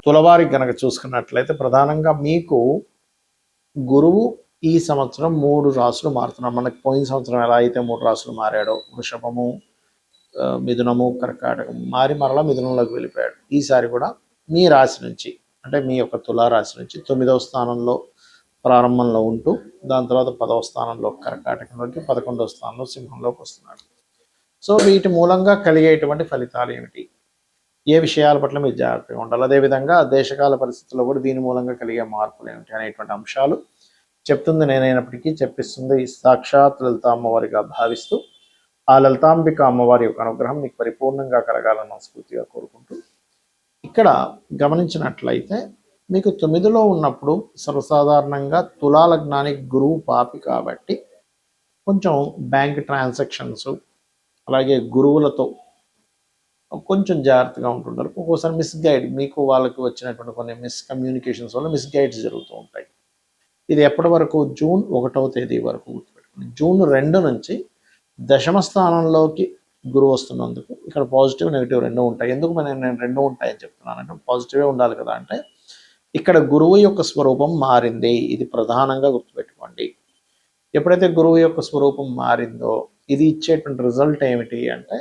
తులవారికి గనక చూసుకున్నట్లయితే ప్రధానంగా మీకు గురువు ఈ సంవత్సరం 3 రాసులు మారుతున్నారు. మనకు పోయిన సంవత్సరం ఎలా అయితే 3 రాసులు మారాడో, వృషభము, మిథునము, కర్కాటకం మారి మరలా మిథునంలోకి వెళ్ళిపోయాడు. ఈసారి కూడా మీ రాశి నుంచి అంటే మీ యొక్క తులారాశి నుంచి 9వ స్థానంలో ప్రారంభంలో ఉంటూ దాని తర్వాత 10వ స్థానంలో కర్కాటకంలోకి, 11వ స్థానంలో సింహంలోకి వస్తున్నాడు. సో వీటి మూలంగా కలిగేటువంటి ఫలితాలు ఏమిటి, ఏ విషయాల పట్ల మీరు జాగ్రత్తగా ఉండాలి, అదేవిధంగా దేశకాల పరిస్థితుల్లో కూడా దీని మూలంగా కలిగే మార్పులు ఏమిటి అనేటువంటి అంశాలు చెప్తుంది నేనైనప్పటికీ చెప్పిస్తుంది సాక్షాత్ లలిత అమ్మవారిగా భావిస్తూ ఆ లలితాంబిక అమ్మవారి యొక్క అనుగ్రహం మీకు పరిపూర్ణంగా కలగాలని మనస్ఫూర్తిగా కోరుకుంటూ, ఇక్కడ గమనించినట్లయితే మీకు 9లో ఉన్నప్పుడు సర్వసాధారణంగా తులా లగ్నానికి గురువు పాపి కాబట్టి కొంచెం బ్యాంక్ ట్రాన్సాక్షన్స్ అలాగే గురువులతో కొంచెం జాగ్రత్తగా ఉంటుంటారు. ఒక్కోసారి మిస్గైడ్ మీకు వాళ్ళకి వచ్చినటువంటి కొన్ని మిస్కమ్యూనికేషన్స్ వల్ల మిస్గైడ్స్ జరుగుతూ ఉంటాయి. ఇది ఎప్పటి వరకు? జూన్ 1వ తేదీ వరకు గుర్తుపెట్టుకోండి. జూన్ 2 నుంచి దశమ స్థానంలోకి గురువు వస్తున్నందుకు ఇక్కడ పాజిటివ్ నెగిటివ్ రెండు ఉంటాయి. ఎందుకు నేను రెండు ఉంటాయని చెప్తున్నానంటే పాజిటివే ఉండాలి కదా. అంటే ఇక్కడ గురువు యొక్క స్వరూపం మారింది, ఇది ప్రధానంగా గుర్తుపెట్టుకోండి. ఎప్పుడైతే గురువు యొక్క స్వరూపం మారిందో ఇది ఇచ్చేటువంటి రిజల్ట్ ఏమిటి అంటే,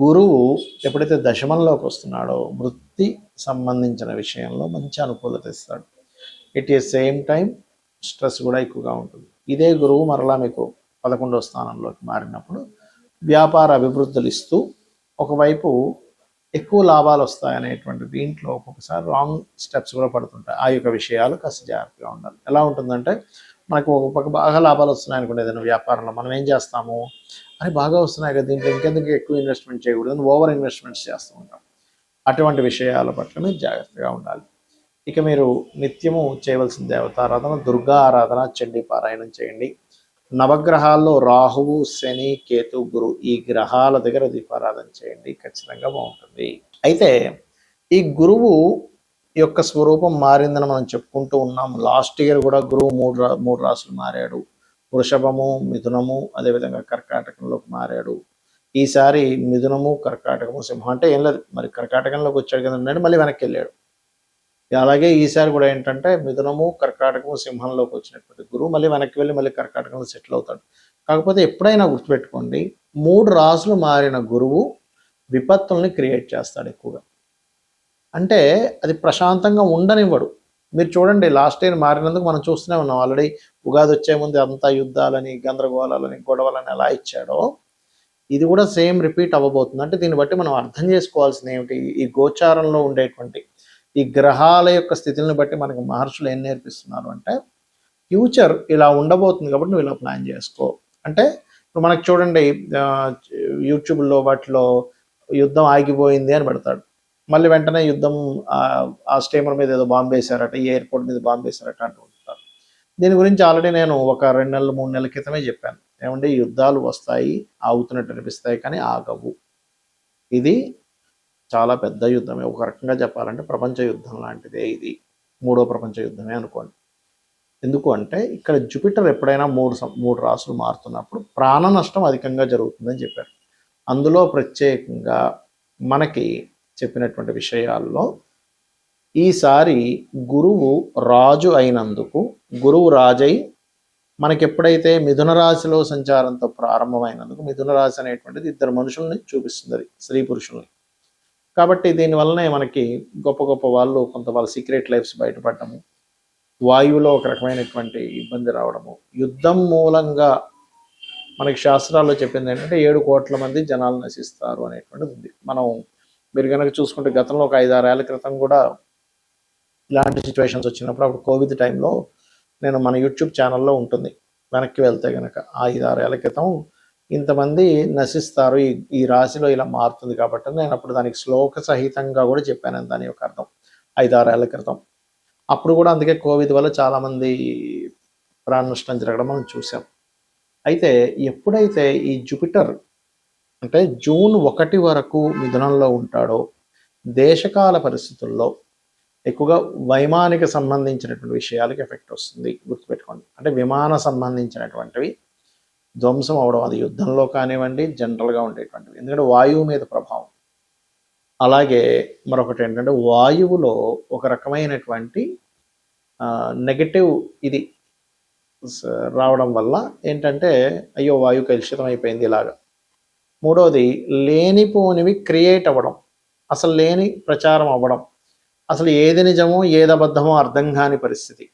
గురువు ఎప్పుడైతే దశమంలోకి వస్తున్నాడో వృత్తి సంబంధించిన విషయంలో మంచి అనుకూలత ఇస్తాడు. It is same time stress కూడా ఎక్కువగా ఉంటుంది. ఇదే గురువు మరలా మీకు 11వ స్థానంలోకి మారినప్పుడు వ్యాపార అభివృద్ధులు ఇస్తూ ఒకవైపు ఎక్కువ లాభాలు వస్తాయనేటువంటి దీంట్లో ఒక్కొక్కసారి రాంగ్ స్టెప్స్ కూడా పడుతుంటాయి. ఆ యొక్క విషయాలు కాస్త జాగ్రత్తగా ఉండాలి. ఎలా ఉంటుందంటే, మనకు ఒక పక్క బాగా లాభాలు వస్తున్నాయి అనుకోండి ఏదైనా వ్యాపారంలో, మనం ఏం చేస్తాము, అని బాగా వస్తున్నాయి కదా దీంట్లో ఇంకెందుకు ఎక్కువ ఇన్వెస్ట్మెంట్ చేయకూడదు, ఓవర్ ఇన్వెస్ట్మెంట్స్ చేస్తూ ఉంటాం. అటువంటి విషయాల పట్ల మీరు జాగ్రత్తగా ఉండాలి. ఇక మీరు నిత్యము చేయవలసిన దేవతారాధన దుర్గా ఆరాధన, చండీ పారాయణం చేయండి. నవగ్రహాల్లో రాహువు, శని, కేతు, గురు ఈ గ్రహాల దగ్గర దీపారాధన చేయండి, ఖచ్చితంగా బాగుంటుంది. అయితే ఈ గురువు యొక్క స్వరూపం మారిందని మనం చెప్పుకుంటూ ఉన్నాం. లాస్ట్ ఇయర్ కూడా గురువు మూడు రాసులు మారాడు. వృషభము, మిథునము, అదేవిధంగా కర్కాటకంలోకి మారాడు. ఈసారి మిథునము, కర్కాటకము, సింహం అంటే ఏం లేదు, మరి కర్కాటకంలోకి వచ్చాడు కదండి, మళ్ళీ వెనక్కి వెళ్ళాడు. అలాగే ఈసారి కూడా ఏంటంటే మిథునము, కర్కాటకము, సింహంలోకి వచ్చినటువంటి గురువు మళ్ళీ వెనక్కి వెళ్ళి మళ్ళీ కర్కాటకంలో సెటిల్ అవుతాడు. కాకపోతే ఎప్పుడైనా గుర్తుపెట్టుకోండి, 3 రాసులు మారిన గురువు విపత్తుల్ని క్రియేట్ చేస్తాడు ఎక్కువగా. అంటే అది ప్రశాంతంగా ఉండనివ్వడు. మీరు చూడండి, లాస్ట్ ఇయర్ మారినందుకు మనం చూస్తూనే ఉన్నాం. ఆల్రెడీ ఉగాది వచ్చే ముందు అంతా యుద్ధాలని, గందరగోళాలని, గొడవలని ఎలా ఇచ్చాడో ఇది కూడా సేమ్ రిపీట్ అవ్వబోతుంది. అంటే దీన్ని బట్టి మనం అర్థం చేసుకోవాల్సింది ఏమిటి, ఈ గోచారంలో ఉండేటువంటి ఈ గ్రహాల యొక్క స్థితిని బట్టి మనకు మహర్షులు ఏం నేర్పిస్తున్నారు అంటే, ఫ్యూచర్ ఇలా ఉండబోతుంది కాబట్టి నువ్వు ఇలా ప్లాన్ చేసుకో. అంటే ఇప్పుడు మనకు చూడండి యూట్యూబ్లో వాటిలో యుద్ధం ఆగిపోయింది అని పెడతాడు, మళ్ళీ వెంటనే యుద్ధం ఆ స్టీమర్ మీద ఏదో బాంబు వేశారట, ఈ ఎయిర్పోర్ట్ మీద బాంబు వేశారట అంటూ ఉంటారు. దీని గురించి ఆల్రెడీ నేను ఒక 2 నెలలు 3 నెలల క్రితమే చెప్పాను. ఏమంటే యుద్ధాలు వస్తాయి, ఆగుతున్నట్టు అనిపిస్తాయి కానీ ఆగవు. ఇది చాలా పెద్ద యుద్ధమే, ఒక రకంగా చెప్పాలంటే ప్రపంచ యుద్ధం లాంటిదే. ఇది 3వ ప్రపంచ యుద్ధమే అనుకోండి. ఎందుకు అంటే ఇక్కడ జూపిటర్ ఎప్పుడైనా 3 రాసులు మారుతున్నప్పుడు ప్రాణ నష్టం అధికంగా జరుగుతుందని చెప్పారు. అందులో ప్రత్యేకంగా మనకి చెప్పినటువంటి విషయాల్లో ఈసారి గురువు రాజు అయినందుకు, గురువు రాజై మనకి ఎప్పుడైతే మిథున రాశిలో సంచారంతో ప్రారంభమైనందుకు, మిథున రాశి అనేటువంటిది 2 మనుషుల్ని చూపిస్తుంది, అది స్త్రీ పురుషుల్ని. కాబట్టి దీనివల్లనే మనకి గొప్ప గొప్ప వాళ్ళు కొంత వాళ్ళ సీక్రెట్ లైఫ్స్ బయటపడటము, వాయువులో ఒక రకమైనటువంటి ఇబ్బంది రావడము, యుద్ధం మూలంగా మనకి శాస్త్రాల్లో చెప్పింది ఏంటంటే 7 కోట్ల మంది జనాలు నశిస్తారు అనేటువంటిది ఉంది. మీరు కనుక చూసుకుంటే గతంలో ఒక 5-6 ఏళ్ల క్రితం కూడా ఇలాంటి సిచ్యువేషన్స్ వచ్చినప్పుడు, అప్పుడు కోవిడ్ టైంలో నేను మన యూట్యూబ్ ఛానల్లో ఉంటుంది, వెనక్కి వెళ్తే కనుక 5-6 ఏళ్ల క్రితం ఇంతమంది నశిస్తారు, ఈ రాశిలో ఇలా మారుతుంది కాబట్టి నేను అప్పుడు దానికి శ్లోక సహితంగా కూడా చెప్పాను దాని యొక్క అర్థం 5-6 ఏళ్ల క్రితం. అప్పుడు కూడా అందుకే కోవిడ్ వల్ల చాలామంది ప్రాణ నష్టం జరగడం మనం చూసాం. అయితే ఎప్పుడైతే ఈ జూపిటర్ అంటే జూన్ 1 వరకు మిథునంలో ఉంటాడో, దేశకాల పరిస్థితుల్లో ఎక్కువగా వైమానిక సంబంధించినటువంటి విషయాలకి ఎఫెక్ట్ వస్తుంది, గుర్తుపెట్టుకోండి. అంటే విమాన సంబంధించినటువంటివి ధ్వంసం అవడం, అది యుద్ధంలో కానివ్వండి, జనరల్గా ఉండేటువంటివి. ఎందుకంటే వాయువు మీద ప్రభావం. అలాగే మరొకటి ఏంటంటే వాయువులో ఒక రకమైనటువంటి నెగటివ్ ఇది రావడం వల్ల ఏంటంటే అయ్యో వాయు కలుషితం అయిపోయింది ఇలాగా. మూడవది లేనిపోనివి క్రియేట్ అవ్వడం, అసలు లేని ప్రచారం అవ్వడం, అసలు ఏది నిజమో ఏది అబద్ధమో అర్థం కాని పరిస్థితి.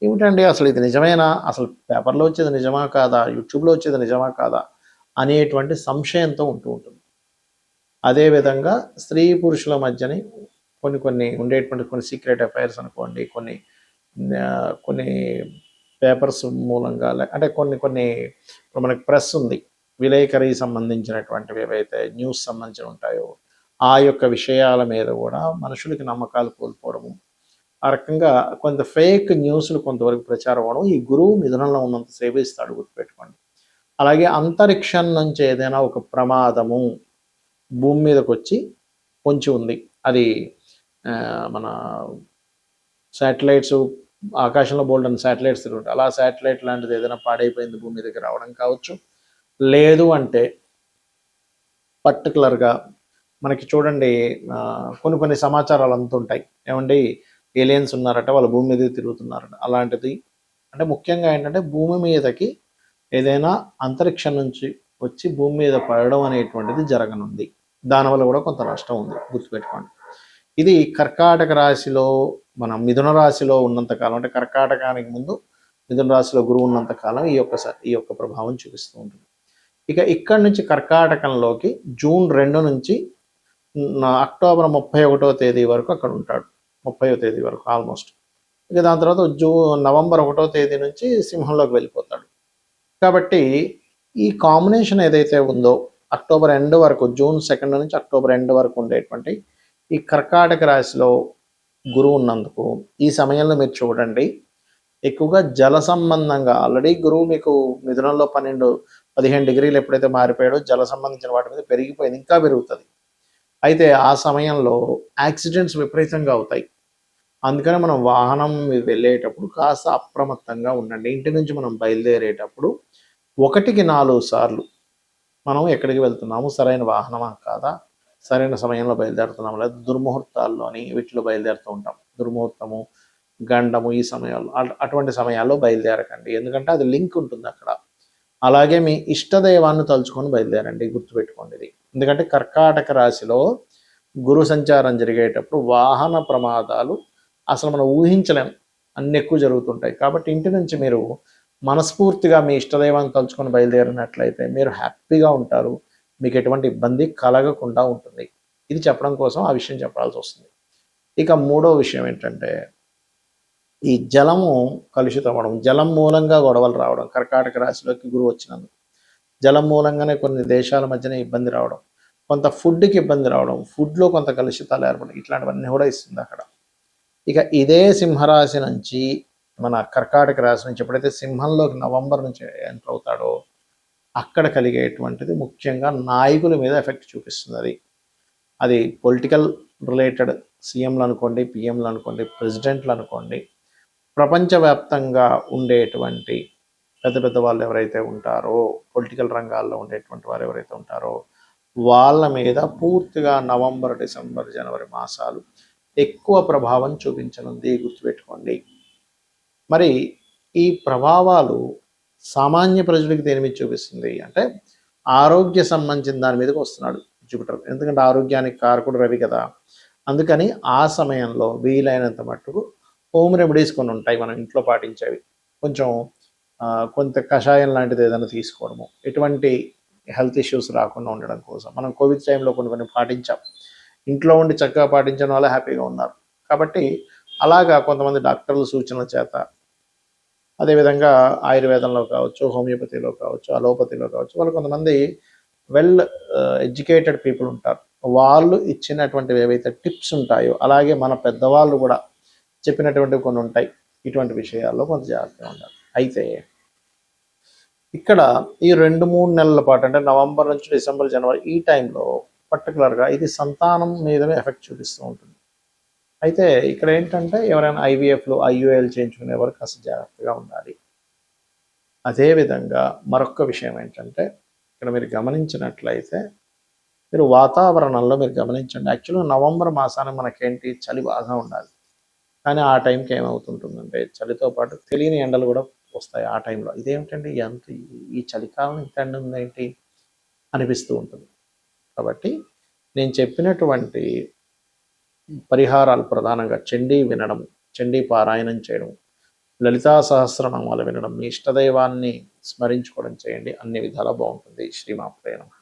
ఏమిటండి అసలు ఇది నిజమేనా, అసలు పేపర్లో వచ్చేది నిజమా కాదా, యూట్యూబ్లో వచ్చేది నిజమా కాదా అనేటువంటి సంశయంతో ఉంటూ ఉంటుంది. అదేవిధంగా స్త్రీ పురుషుల మధ్యని కొన్ని ఉండేటువంటి కొన్ని సీక్రెట్ అఫైర్స్ అనుకోండి, కొన్ని పేపర్స్ మూలంగా, అంటే కొన్ని ఇప్పుడు మనకి ప్రెస్ ఉంది, విలేకరి సంబంధించినటువంటివి ఏవైతే న్యూస్ సంబంధించి ఉంటాయో ఆ యొక్క విషయాల మీద కూడా మనుషులకి నమ్మకాలు కోల్పోవడము, ఆ రకంగా కొంత ఫేక్ న్యూస్లు కొంతవరకు ప్రచారం అవ్వడం ఈ గురువు మిథునంలో ఉన్నంతసేపు ఇస్తాడు, గుర్తుపెట్టుకోండి. అలాగే అంతరిక్షం నుంచి ఏదైనా ఒక ప్రమాదము భూమి మీదకి వచ్చి పొంచి ఉంది, అది మన శాటిలైట్స్ ఆకాశంలో బోల్డన్ శాటిలైట్స్ తిరుగుతాయి, అలా శాటిలైట్ లాంటిది ఏదైనా పాడైపోయింది భూమి మీదకి రావడం కావచ్చు. లేదు అంటే పర్టికులర్గా మనకి చూడండి కొన్ని సమాచారాలు అందుతుంటాయి, ఏమండి ఏలియన్స్ ఉన్నారట, వాళ్ళు భూమి మీద తిరుగుతున్నారట, అలాంటిది. అంటే ముఖ్యంగా ఏంటంటే భూమి మీదకి ఏదైనా అంతరిక్షం నుంచి వచ్చి భూమి మీద పడడం అనేటువంటిది జరగనుంది, దానివల్ల కూడా కొంత నష్టం ఉంది, గుర్తుపెట్టుకోండి. ఇది కర్కాటక రాశిలో మన మిథున రాశిలో ఉన్నంతకాలం, అంటే కర్కాటకానికి ముందు మిథున రాశిలో గురువు ఉన్నంతకాలం ఈ యొక్క ప్రభావం చూపిస్తూ ఉంటుంది. ఇక ఇక్కడి నుంచి కర్కాటకంలోకి జూన్ 2 నుంచి అక్టోబర్ 31వ తేదీ వరకు అక్కడ ఉంటాడు, 30వ తేదీ వరకు ఆల్మోస్ట్. ఇక దాని తర్వాత నవంబర్ 1వ తేదీ నుంచి సింహంలోకి వెళ్ళిపోతాడు. కాబట్టి ఈ కాంబినేషన్ ఏదైతే ఉందో అక్టోబర్ ఎండ్ వరకు, జూన్ 2 నుంచి అక్టోబర్ ఎండ్ వరకు ఉండేటువంటి ఈ కర్కాటక రాశిలో గురువు ఉన్నందుకు ఈ సమయంలో మీరు చూడండి ఎక్కువగా జల సంబంధంగా, ఆల్రెడీ గురువు మీకు మిథునంలో 12-15 డిగ్రీలు ఎప్పుడైతే మారిపోయాడో జల సంబంధించిన వాటి మీద పెరిగిపోయింది, ఇంకా పెరుగుతుంది. అయితే ఆ సమయంలో యాక్సిడెంట్స్ విపరీతంగా అవుతాయి. అందుకని మనం వాహనం వెళ్ళేటప్పుడు కాస్త అప్రమత్తంగా ఉండండి. ఇంటి నుంచి మనం బయలుదేరేటప్పుడు 1-4 సార్లు మనం ఎక్కడికి వెళ్తున్నాము, సరైన వాహనమా కాదా, సరైన సమయంలో బయలుదేరుతున్నాము, లేదా దుర్ముహూర్తాల్లోని వీటిలో బయలుదేరుతూ ఉంటాం, దుర్ముహూర్తము గండము ఈ సమయాల్లో, అటువంటి సమయాల్లో బయలుదేరకండి, ఎందుకంటే అది లింక్ ఉంటుంది అక్కడ. అలాగే మీ ఇష్టదైవాన్ని తలుచుకొని బయలుదేరండి, గుర్తుపెట్టుకోండి ఇది. ఎందుకంటే కర్కాటక రాశిలో గురు సంచారం జరిగేటప్పుడు వాహన ప్రమాదాలు అసలు మనం ఊహించలేం, అన్ని ఎక్కువ జరుగుతుంటాయి. కాబట్టి ఇంటి నుంచి మీరు మనస్ఫూర్తిగా మీ ఇష్టదైవాన్ని తలుచుకొని బయలుదేరినట్లయితే మీరు హ్యాపీగా ఉంటారు, మీకు ఎటువంటి ఇబ్బంది కలగకుండా ఉంటుంది. ఇది చెప్పడం కోసం ఆ విషయం చెప్పాల్సి వస్తుంది. ఇక మూడో విషయం ఏంటంటే ఈ జలము కలుషితం అవ్వడం, జలం మూలంగా గొడవలు రావడం. కర్కాటక రాశిలోకి గురువు వచ్చినందుకు జలం మూలంగానే కొన్ని దేశాల మధ్యన ఇబ్బంది రావడం, కొంత ఫుడ్కి ఇబ్బంది రావడం, ఫుడ్లో కొంత కలుషితాలు ఏర్పడడం, ఇట్లాంటివన్నీ కూడా ఇస్తుంది అక్కడ. ఇక ఇదే సింహరాశి నుంచి మన కర్కాటక రాశి నుంచి ఎప్పుడైతే సింహంలోకి నవంబర్ నుంచి ఎంటర్ అవుతాడో అక్కడ కలిగేటువంటిది ముఖ్యంగా నాయకుల మీద ఎఫెక్ట్ చూపిస్తుంది. అది పొలిటికల్ రిలేటెడ్, సీఎంలు అనుకోండి, పిఎంలు అనుకోండి, ప్రెసిడెంట్లు అనుకోండి, ప్రపంచవ్యాప్తంగా ఉండేటువంటి పెద్ద పెద్ద వాళ్ళు ఎవరైతే ఉంటారో, పొలిటికల్ రంగాల్లో ఉండేటువంటి వారు ఎవరైతే ఉంటారో వాళ్ళ మీద పూర్తిగా నవంబర్, డిసెంబర్, జనవరి మాసాలు ఎక్కువ ప్రభావం చూపించనుంది, గుర్తుపెట్టుకోండి. మరి ఈ ప్రభావాలు సామాన్య ప్రజలకు దేని మీద చూపిస్తుంది అంటే ఆరోగ్య సంబంధించిన దాని మీదకి వస్తున్నాడు జూపిటర్, ఎందుకంటే ఆరోగ్యానికి కారకుడు రవి కదా. అందుకని ఆ సమయంలో వీలైనంత మట్టుకు హోమ్ రెమెడీస్ కొన్ని ఉంటాయి మనం ఇంట్లో పాటించేవి, కొంచెం కొంత కషాయం లాంటిది ఏదైనా తీసుకోవడము, ఎటువంటి హెల్త్ ఇష్యూస్ రాకుండా ఉండడం కోసం. మనం కోవిడ్ టైంలో కొన్ని పాటించాం, ఇంట్లో ఉండి చక్కగా పాటించడం వల్ల హ్యాపీగా ఉన్నారు. కాబట్టి అలాగా కొంతమంది డాక్టర్ల సూచనల చేత, అదేవిధంగా ఆయుర్వేదంలో కావచ్చు, హోమియోపతిలో కావచ్చు, అలోపతిలో కావచ్చు, వాళ్ళు కొంతమంది వెల్ ఎడ్యుకేటెడ్ పీపుల్ ఉంటారు, వాళ్ళు ఇచ్చినటువంటివి ఏవైతే టిప్స్ ఉంటాయో, అలాగే మన పెద్దవాళ్ళు కూడా చెప్పినటువంటివి కొన్ని ఉంటాయి, ఇటువంటి విషయాల్లో కొంత జాగ్రత్తగా ఉండాలి. అయితే ఇక్కడ ఈ 2-3 నెలల పాటు, అంటే నవంబర్ నుంచి డిసెంబర్, జనవరి ఈ టైంలో పర్టికులర్గా ఇది సంతానం మీదనే ఎఫెక్ట్ చూపిస్తూ ఉంటుంది. అయితే ఇక్కడ ఏంటంటే ఎవరైనా ఐవీఎఫ్లు, ఐయుఎల్ చేయించుకునే వరకు కాస్త జాగ్రత్తగా ఉండాలి. అదేవిధంగా మరొక విషయం ఏంటంటే ఇక్కడ మీరు గమనించినట్లయితే మీరు వాతావరణంలో మీరు గమనించండి. యాక్చువల్‌గా నవంబర్ మాసాన మనకేంటి చలి బాగా ఉండాలి. కానీ ఆ టైంకి ఏమవుతుంటుందంటే చలితో పాటు తెలియని ఎండలు కూడా వస్తాయి ఆ టైంలో. ఇదేమిటండి ఎంత ఈ చలికాలం ఇంత ఎండ ఉందేంటి అనిపిస్తూ ఉంటుంది. కాబట్టి నేను చెప్పినటువంటి పరిహారాలు ప్రధానంగా చండీ వినడం, చండీ పారాయణం చేయడం, లలితా సహస్రనామాలు వినడం, మీ ఇష్టదైవాన్ని స్మరించుకోవడం చేయండి. అన్ని విధాలా బాగుంటుంది. శ్రీమాత్రే నమః.